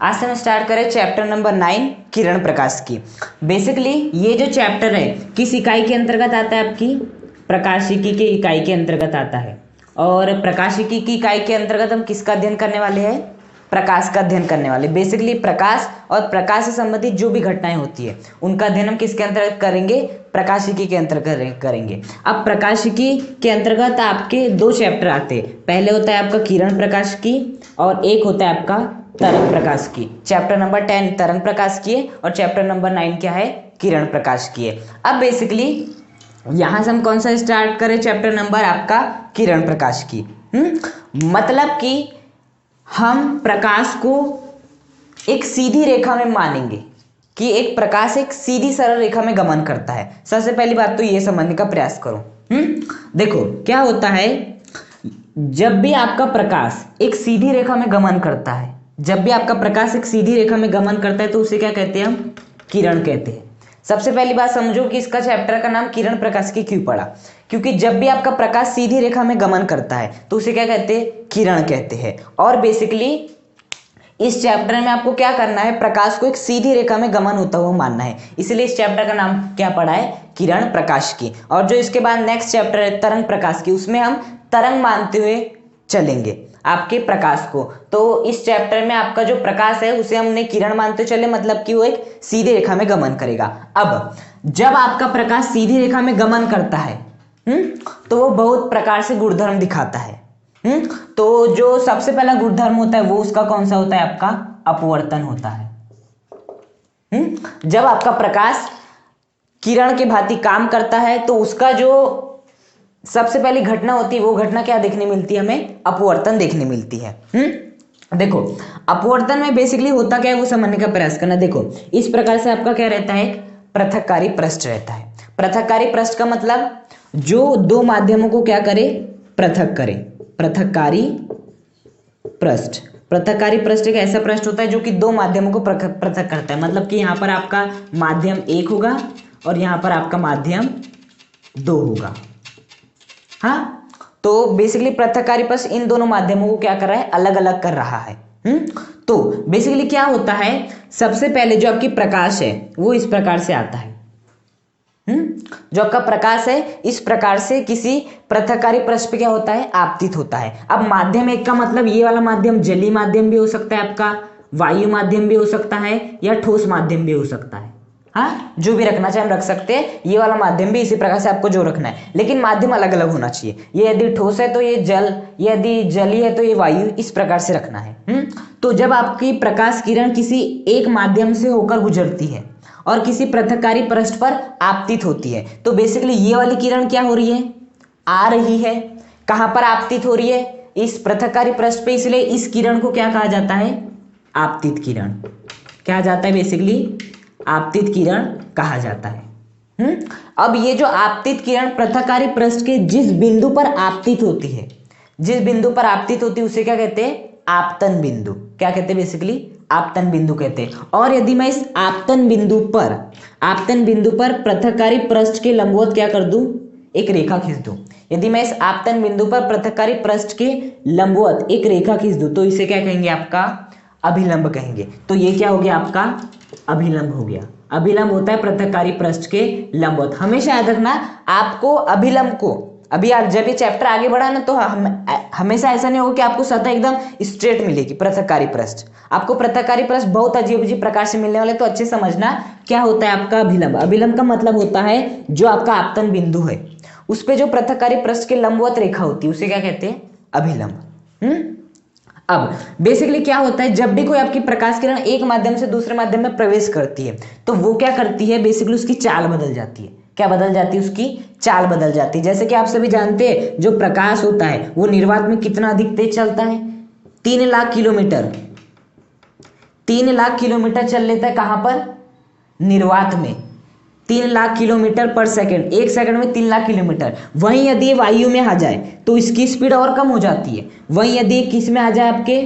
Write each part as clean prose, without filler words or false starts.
आज से हम स्टार्ट करें चैप्टर नंबर 9 किरण प्रकाश की। बेसिकली ये जो चैप्टर है किस इकाई के अंतर्गत आता है? आपकी प्रकाशिकी की इकाई के अंतर्गत आता है। और प्रकाशिकी की इकाई के अंतर्गत हम किसका अध्ययन करने वाले हैं? प्रकाश का अध्ययन करने वाले। बेसिकली प्रकाश और प्रकाश से संबंधित जो भी घटनाएं होती है उनका अध्ययन हम किसके अंतर्गत करेंगे? प्रकाशिकी के अंतर्गत करेंगे। अब प्रकाशिकी के अंतर्गत आपके दो चैप्टर आते हैं। पहले होता है आपका किरण प्रकाश की और एक होता है आपका तरंग प्रकाश की। चैप्टर नंबर 10 तरंग प्रकाश की है और चैप्टर नंबर 9 क्या है? किरण प्रकाश की है। अब बेसिकली यहां से हम कौन सा स्टार्ट करें? चैप्टर नंबर आपका किरण प्रकाश की। मतलब कि हम प्रकाश को एक सीधी रेखा में मानेंगे कि एक प्रकाश एक सीधी सरल रेखा में गमन करता है। सबसे पहली बात तो ये समझने का प्रयास करो। देखो क्या होता है, जब भी आपका प्रकाश एक सीधी रेखा में गमन करता है, जब भी आपका प्रकाश एक सीधी रेखा में गमन करता है तो उसे क्या कहते हैं? हम किरण कहते हैं। सबसे पहली बात समझो कि इसका चैप्टर का नाम किरण प्रकाश की क्यों पड़ा? क्योंकि जब भी आपका प्रकाश सीधी रेखा में गमन करता है तो उसे क्या कहते हैं? किरण कहते हैं। और बेसिकली इस चैप्टर में आपको क्या करना है? प्रकाश को एक सीधी रेखा में गमन होता हुआ मानना है। इसलिए इस चैप्टर का नाम क्या पड़ा है? किरण प्रकाश की। और जो इसके बाद नेक्स्ट चैप्टर है तरंग प्रकाश की, उसमें हम तरंग मानते हुए चलेंगे आपके प्रकाश को। तो इस चैप्टर में आपका जो प्रकाश है उसे हमने किरण मानते चले, मतलब कि वो एक सीधी रेखा में गमन करेगा। अब जब आपका प्रकाश सीधी रेखा में गमन करता है तो वो बहुत प्रकार से गुणधर्म दिखाता है। तो जो सबसे पहला गुणधर्म होता है वो उसका कौन सा होता है? आपका अपवर्तन होता है। जब आपका प्रकाश किरण के भांति काम करता है तो उसका जो सबसे पहली घटना होती है वो घटना क्या देखने मिलती है? हमें अपवर्तन देखने मिलती है। देखो अपवर्तन में बेसिकली होता क्या है वो समझने का प्रयास करना। देखो इस प्रकार से आपका क्या रहता है? पृथककारी पृष्ठ रहता है। पृथककारी पृष्ठ का मतलब जो दो माध्यमों को क्या करे? पृथक करे। पृथककारी पृष्ठ। पृथककारी पृष्ठ एक ऐसा पृष्ठ होता है जो कि दो माध्यमों को पृथक करता है। मतलब कि यहाँ पर आपका माध्यम 1 होगा और यहाँ पर आपका माध्यम 2 होगा। हाँ, तो बेसिकली पृथककारी पृष्ठ इन दोनों माध्यमों को क्या कर रहा है? अलग अलग कर रहा है। तो बेसिकली क्या होता है, सबसे पहले जो आपकी प्रकाश है वो इस प्रकार से आता है। जो आपका प्रकाश है इस प्रकार से किसी पृथककारी पृष्ठ पे क्या होता है? आपतित होता है। अब माध्यम 1 का मतलब ये वाला माध्यम जलीय माध्यम भी हो सकता है, आपका वायु माध्यम भी हो सकता है या ठोस माध्यम भी हो सकता है। हाँ, जो भी रखना चाहे हम रख सकते हैं। ये वाला माध्यम भी इसी प्रकार से आपको जो रखना है, लेकिन माध्यम अलग अलग होना चाहिए। ये यदि ठोस है तो ये जल, यदि जलीय है तो ये वायु, इस प्रकार से रखना है। तो जब आपकी प्रकाश किरण किसी एक माध्यम से होकर गुजरती है और किसी पृथककारी पृष्ठ पर आपतित होती है तो बेसिकली ये वाली किरण क्या हो रही है? आ रही है। कहां पर आपतित हो रही है? इस पृथककारी पृष्ठ पे। इसलिए इस किरण को क्या कहा जाता है? आपतित किरण। क्या जाता है? बेसिकली आपतित किरण कहा जाता है। अब ये जो आपतित किरण पृथककारी पृष्ठ के जिस बिंदु पर आपतित होती है, जिस बिंदु पर आपतित होती है उसे क्या कहते हैं? आपतन बिंदु। क्या कहते हैं? बेसिकली आपतन बिंदु कहते हैं। और यदि मैं इस आपतन बिंदु पर पृथककारी पृष्ठ के लंबवत क्या कर दूं? एक रेखा खींच दूं। यदि मैं इस आपतन बिंदु पर पृथककारी पृष्ठ के लंबवत एक रेखा खींच दूं तो इसे क्या कहेंगे? आपका अभिलंब कहेंगे। तो ये क्या हो गया? आपका अभिलंब हो गया। अभिलंब होता है पृथककारी पृष्ठ के लंबवत। हमेशा याद रखना आपको अभिलंब को, अभी आप जब ये चैप्टर आगे बढ़ा ना तो हमेशा ऐसा नहीं होगा कि आपको सतह एकदम स्ट्रेट मिलेगी पृथककारी पृष्ठ। आपको पृथककारी पृष्ठ बहुत अजीब अजीब प्रकार से मिलने वाले। तो अच्छे समझना क्या होता है आपका अभिलंब। अभिलंब का मतलब होता है जो आपका आपतन बिंदु है उस पर जो पृथककारी पृष्ठ के लंबवत रेखा होती है उसे क्या कहते हैं? अभिलंब। अब बेसिकली क्या होता है, जब भी कोई आपकी प्रकाश किरण एक माध्यम से दूसरे माध्यम में प्रवेश करती है तो वो क्या करती है? बेसिकली उसकी चाल बदल जाती है। क्या बदल जाती है? उसकी चाल बदल जाती है। जैसे कि आप सभी जानते हैं जो प्रकाश होता है वो निर्वात में कितना अधिक तेज चलता है? 3 लाख किलोमीटर। 3 लाख किलोमीटर चल लेता है। कहां पर? निर्वात में 3 लाख किलोमीटर पर सेकंड। एक सेकंड में 3 लाख किलोमीटर। वहीं यदि वायु में आ जाए तो इसकी स्पीड और कम हो जाती है। वहीं यदि किस में आ जाए? आपके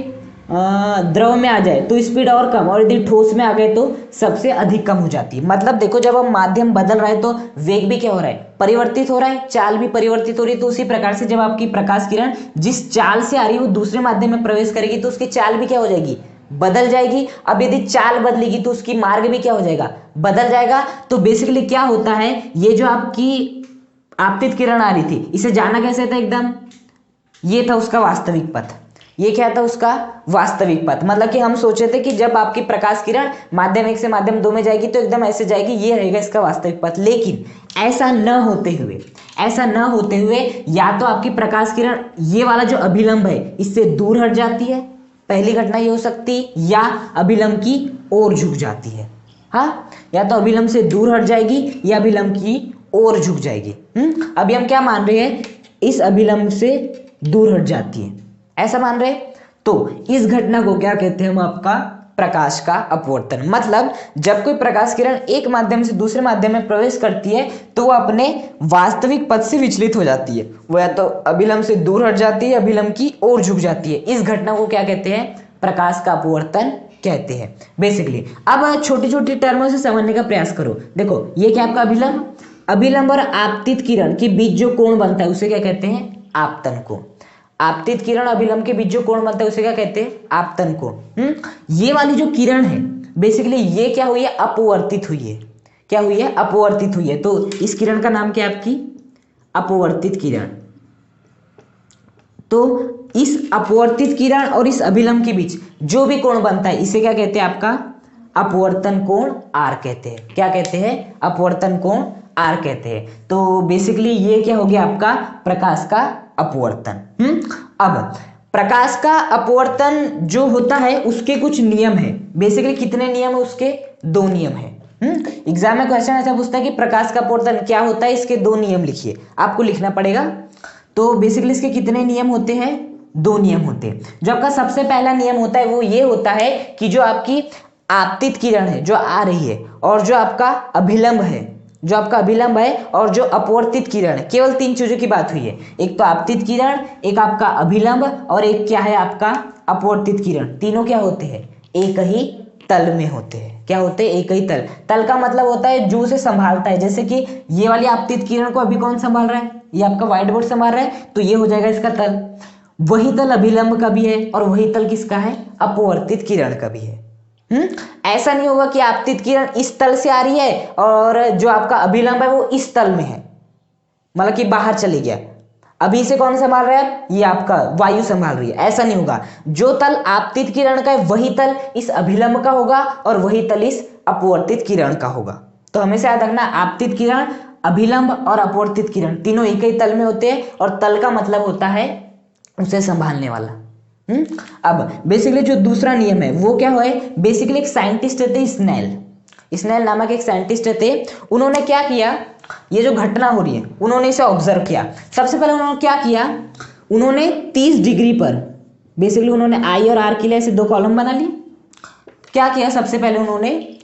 द्रव में आ जाए तो स्पीड और कम, और यदि ठोस में आ गए तो सबसे अधिक कम हो जाती है। मतलब देखो जब हम माध्यम बदल रहा है तो वेग भी क्या हो रहा है? परिवर्तित हो रहा है, चाल भी परिवर्तित हो रही है। तो उसी प्रकार से जब आपकी प्रकाश किरण जिस चाल से आ रही है वो दूसरे माध्यम में प्रवेश करेगी तो उसकी चाल भी क्या हो जाएगी? बदल जाएगी। अब यदि चाल बदलेगी तो उसकी मार्ग भी क्या हो जाएगा, बदल जाएगा। तो बेसिकली क्या होता है, ये जो आपकी आपतित किरण आ रही थी, इसे जाना कैसे था एकदम, ये था उसका वास्तविक पथ। ये क्या था उसका वास्तविक पथ, मतलब कि हम सोचे थे कि जब आपकी प्रकाश किरण माध्यम 1 से माध्यम 2 में जाएगी तो एकदम ऐसे जाएगी, ये रहेगा इसका वास्तविक पथ। लेकिन ऐसा न होते हुए या तो आपकी प्रकाश किरण ये वाला जो अभिलंब है इससे दूर हट जाती है, पहली घटना ये हो सकती, या अभिलंब की ओर झुक जाती है। हाँ, या तो अभिलंब से दूर हट जाएगी या अभिलंब की ओर झुक जाएगी। अभी हम क्या मान रहे हैं, इस अभिलंब से दूर हट जाती है, ऐसा मान रहे। तो इस घटना को क्या कहते हैं हम, आपका प्रकाश का अपवर्तन। मतलब जब कोई प्रकाश किरण एक माध्यम से दूसरे माध्यम में प्रवेश करती है तो वो अपने वास्तविक पथ से विचलित हो जाती है, वो या तो अभिलंब से दूर हट जाती है, अभिलंब की ओर झुक जाती है। इस घटना को क्या कहते हैं, प्रकाश का अपवर्तन कहते हैं बेसिकली। अब छोटी छोटी टर्मों से समझने का प्रयास करो। देखो ये क्या आपका अभिलंब और आपतित किरण के बीच जो कोण बनता है उसे क्या कहते हैं, आपतन कोण। आपतित किरण अभिलंब के बीच जो कोण बनता है उसे क्या कहते हैं, आपतन कोण। ये वाली जो किरण है बेसिकली ये क्या हुई है, अपवर्तित हुई है। क्या हुई है, अपवर्तित हुई है। तो इस किरण का नाम क्या है, आपकी अपवर्तित किरण। तो इस अपवर्तित किरण और इस अभिलंब के बीच जो भी कोण बनता है इसे क्या कहते हैं, आपका अपवर्तन कोण आर कहते हैं। क्या कहते हैं, अपवर्तन कोण आर कहते हैं। तो बेसिकली ये क्या हो गया, आपका प्रकाश का अपवर्तन। अब प्रकाश का अपवर्तन जो होता है उसके कुछ नियम है। बेसिकली कितने नियम है उसके, 2 नियम है। एग्जाम में क्वेश्चन ऐसा पूछता है कि प्रकाश का अपवर्तन क्या होता है, इसके 2 नियम लिखिए, आपको लिखना पड़ेगा। तो बेसिकली इसके कितने नियम होते हैं, 2 नियम होते हैं। जो आपका सबसे पहला नियम होता है वो ये होता है कि जो आपकी आपतित किरण है जो आ रही है, और जो आपका अभिलंब है, और जो अपवर्तित किरण है, केवल 3 चीजों की बात हुई है। एक तो आपतित किरण, एक आपका अभिलंब, और एक क्या है आपका अपवर्तित किरण। तीनों क्या होते हैं, एक ही तल में होते हैं। क्या होते हैं, एक ही तल का मतलब होता है जो उसे संभालता है। जैसे कि ये वाली आपतित किरण को अभी कौन संभाल रहा है, ये आपका व्हाइट बोर्ड संभाल रहा है, तो ये हो जाएगा इसका तल। वही तल अभिलंब का भी है और वही तल किसका है, अपवर्तित किरण का भी है। ऐसा नहीं होगा कि आपतित किरण इस तल से आ रही है और जो आपका अभिलंब है वो इस तल में है, मतलब कि बाहर चली गया। अभी इसे कौन संभाल रहा है, ये आपका वायु संभाल रही है। ऐसा नहीं होगा, जो तल आपतित किरण का है वही तल इस अभिलंब का होगा और वही तल इस अपवर्तित किरण का होगा। तो हमेशा याद रखना, आपतित किरण, अभिलंब और अपवर्तित किरण तीनों एक ही तल में होते हैं, और तल का मतलब होता है उसे संभालने वाला। अब बेसिकली जो दूसरा नियम है वो क्या है, बेसिकली एक साइंटिस्ट थे स्नेल नामक एक साइंटिस्ट थे। उन्होंने क्या किया, ये जो घटना हो रही है उन्होंने इसे ऑब्जर्व किया। सबसे पहले उन्होंने क्या किया, उन्होंने 30 डिग्री पर, बेसिकली उन्होंने आई और आर के लिए ऐसे 2 कॉलम बना लिए। क्या किया, सबसे पहले उन्होंने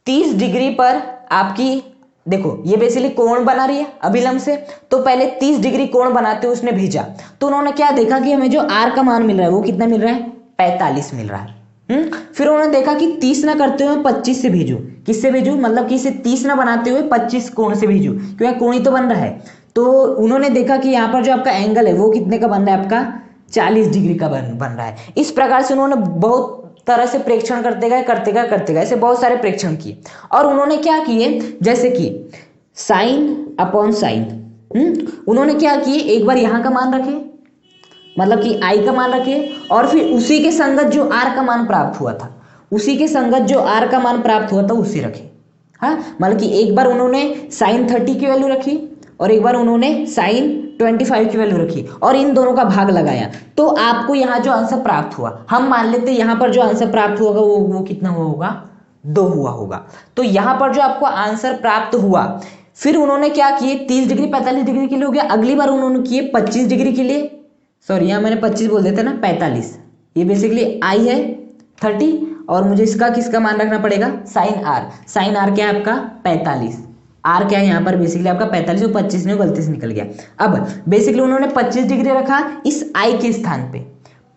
30 डिग्री पर आपकी, देखो ये बेसिकली कोण बना रही है अभिलंब से, तो पहले 30 डिग्री कोण बनाते हुए उसने भेजा। तो उन्होंने क्या देखा कि हमें जो आर का मान मिल रहा है वो कितना मिल रहा है, 45 मिल रहा है। फिर उन्होंने देखा कि 30 ना करते हुए 25 से भेजू। किससे भेजू, मतलब कि इसे 30 ना बनाते हुए 25 कोण से भेजू, क्योंकि कोण ही तो बन रहा है। तो उन्होंने देखा कि यहाँ पर जो आपका एंगल है वो कितने का बन रहा है, आपका 40 डिग्री का बन रहा है। इस प्रकार से उन्होंने बहुत तरह से प्रेक्षण करते गए ऐसे बहुत सारे प्रेक्षण किए। और उन्होंने क्या किए, जैसे कि साइन अपॉन साइन, उन्होंने क्या किए, एक बार यहाँ का मान रखे, मतलब कि आई का मान रखे, और फिर उसी के संगत जो आर का मान प्राप्त हुआ था उसे रखे। हाँ, मतलब कि एक बार उन्होंने साइन 30 की वैल्यू रखी और एक बार उन्होंने साइन 25 की वैल्यू रखी, और इन दोनों का भाग लगाया। तो आपको यहाँ जो आंसर प्राप्त हुआ, हम मान लेते हैं यहाँ पर जो आंसर प्राप्त होगा वो कितना हुआ होगा, 2 हुआ होगा। तो यहाँ पर जो आपको आंसर प्राप्त हुआ, फिर उन्होंने क्या किए, 30 डिग्री 45 डिग्री के लिए हो गया। अगली बार उन्होंने किए 25 डिग्री के लिए, सॉरी यहाँ मैंने 25 बोल देते ना, 45। ये बेसिकली आई है 30, और मुझे इसका किसका मान रखना पड़ेगा, साइन आर क्या है आपका 45। आर क्या है यहाँ पर बेसिकली आपका 45 और 25 में गलती से निकल गया। अब बेसिकली उन्होंने 25 डिग्री रखा इस आई के स्थान पे,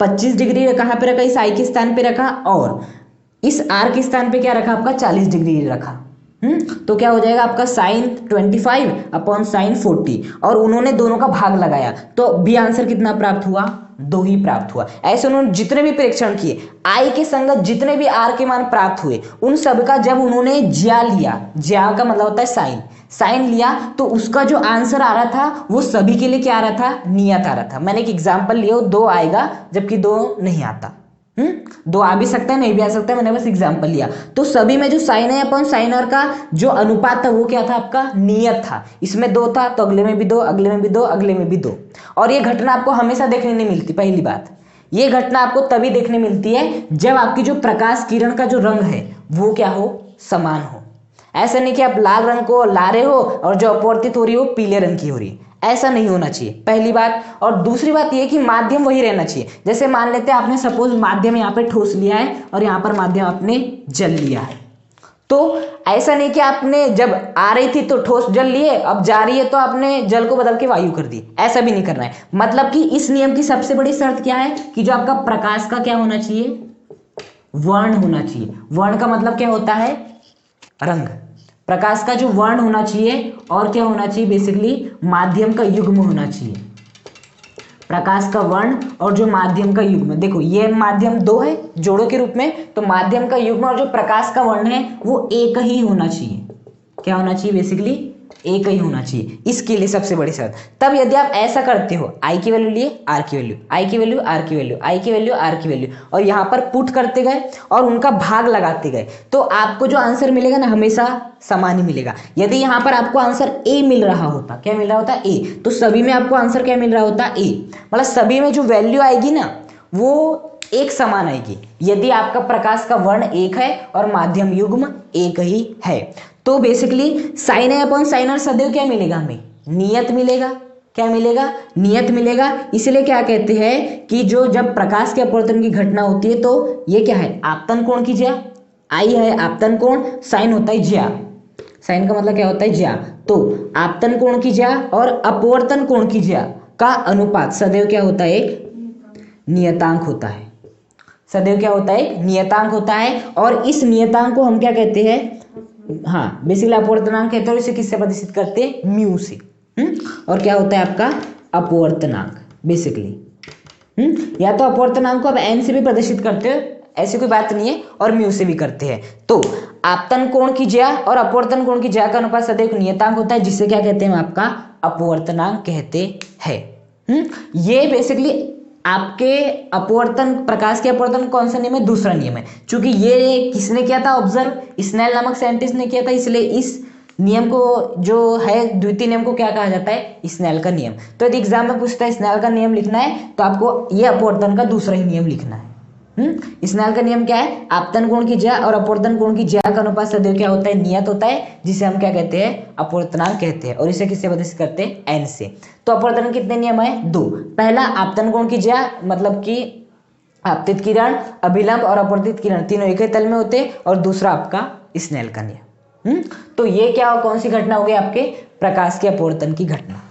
25 डिग्री कहाँ पे रखा, इस आई के स्थान पे रखा, और इस आर के स्थान पे क्या रखा आपका 40 डिग्री रखा। तो क्या हो जाएगा आपका साइन 25 अपॉन साइन 40, और उन्होंने दोनों का भाग लगाया तो बी आंसर कितना प्राप्त हुआ, 2 ही प्राप्त हुआ। ऐसे उन्होंने जितने भी परीक्षण किए आई के संगत जितने भी आर के मान प्राप्त हुए उन सब का जब उन्होंने ज्या लिया, ज्या का मतलब होता है साइन, साइन लिया तो उसका जो आंसर आ रहा था वो सभी के लिए क्या आ रहा था, नियत आ रहा था। मैंने एक एग्जांपल लिया, 2 आएगा जबकि 2 नहीं आता। 2 आ भी सकता है नहीं भी आ सकता है, मैंने बस एग्जांपल लिया। तो सभी में जो साइन है अपॉन साइन आर का जो अनुपात था वो क्या था आपका, नियत था। इसमें 2 था तो अगले में भी 2, अगले में भी 2, अगले में भी 2। और ये घटना आपको हमेशा देखने नहीं मिलती। पहली बात, ये घटना आपको तभी देखने मिलती है जब आपकी जो प्रकाश किरण का जो रंग है वो क्या हो, समान हो। ऐसा नहीं कि आप लाल रंग को ला रहे हो और जो अपवर्तित हो रही हो पीले रंग की हो रही है, ऐसा नहीं होना चाहिए, पहली बात। और दूसरी बात ये कि माध्यम वही रहना चाहिए। जैसे मान लेते हैं आपने सपोज माध्यम यहाँ पे ठोस लिया है और यहाँ पर माध्यम आपने जल लिया है, तो ऐसा नहीं कि आपने जब आ रही थी तो ठोस जल लिए, अब जा रही है तो आपने जल को बदल के वायु कर दी, ऐसा भी नहीं करना है। मतलब कि इस नियम की सबसे बड़ी शर्त क्या है कि जो आपका प्रकाश का क्या होना चाहिए, वर्ण होना चाहिए। वर्ण का मतलब क्या होता है, रंग। प्रकाश का जो वर्ण होना चाहिए और क्या होना चाहिए, बेसिकली माध्यम का युग्म होना चाहिए। प्रकाश का वर्ण और जो माध्यम का युग्म, देखो ये माध्यम 2 है जोड़ों के रूप में, तो माध्यम का युग्म और जो प्रकाश का वर्ण है वो एक ही होना चाहिए। क्या होना चाहिए, बेसिकली एक ही होना चाहिए। इसके लिए सबसे बड़ी शर्त। तब यदि आप ऐसा करते हो, आई की वैल्यू लिए, आर की वैल्यू, आई की वैल्यू, आर की वैल्यू, आई की वैल्यू, आर की वैल्यू, और यहाँ पर पुट करते गए और उनका भाग लगाते गए, तो आपको जो आंसर मिलेगा ना हमेशा समान ही मिलेगा। यदि यहाँ पर आपको आंसर ए मिल रहा होता, क्या मिल रहा होता, ए, तो सभी में आपको आंसर क्या मिल रहा होता, ए। मतलब सभी में जो वैल्यू आएगी ना वो एक समान आएगी यदि आपका प्रकाश का वर्ण एक है और माध्यम युग्म एक ही है। तो basically sine A upon sine R सदैव क्या मिलेगा, हमें नियत मिलेगा। क्या मिलेगा, नियत मिलेगा। इसलिए क्या कहते हैं कि जो जब प्रकाश के अपवर्तन की घटना होती है तो ये क्या है, आपतन कोण की ज्या, आई है आपतन कोण, साइन होता है ज्या, साइन का मतलब क्या होता है ज्या। तो आपतन कोण की ज्या और अपवर्तन कोण की ज्या का अनुपात सदैव क्या होता है, एक नियतांक होता है। सदैव क्या होता है, एक नियतांक होता है। और इस नियतांक को हम क्या कहते हैं, हाँ बेसिकली अपवर्तनांक कहते हैं। और इसे किससे प्रदर्शित करते हैं, म्यू से। और क्या होता है आपका अपवर्तनांक बेसिकली। या तो अपवर्तनांक को आप एन से भी प्रदर्शित करते हो, ऐसी कोई बात नहीं है, और म्यू से भी करते हैं। तो आपतन कोण की ज्या और अपवर्तन कोण की ज्या का अनुपात सदैव एक नियतांक होता है, जिससे क्या कहते हैं, हम आपका अपवर्तनांक कहते हैं। ये बेसिकली आपके अपवर्तन, प्रकाश के अपवर्तन कौन सा नियम है, दूसरा नियम है। चूंकि ये किसने किया था, ऑब्जर्व स्नेल नामक साइंटिस्ट ने किया था, इसलिए इस नियम को जो है द्वितीय नियम को क्या कहा जाता है, स्नेल का नियम। तो यदि एग्जाम में पूछता है स्नेल का नियम लिखना है तो आपको ये अपवर्तन का दूसरा ही नियम लिखना है। स्नेल का नियम क्या है, आपतन कोण की ज्या और अपवर्तन कोण की ज्या का अनुपात सदैव क्या होता है, नियत होता है, जिसे हम क्या कहते हैं, अपवर्तनांक कहते हैं। और इसे किससे प्रदर्शित करते हैं, एन से। तो अपवर्तन कितने नियम है, 2। पहला आपतन कोण की ज्या, मतलब कि आपतित किरण, अभिलंब और अपवर्तित किरण तीनों एक ही तल में होते हैं। और दूसरा आपका स्नेल का नियम। तो ये क्या, कौन सी घटना हो गई, आपके प्रकाश के अपवर्तन की घटना।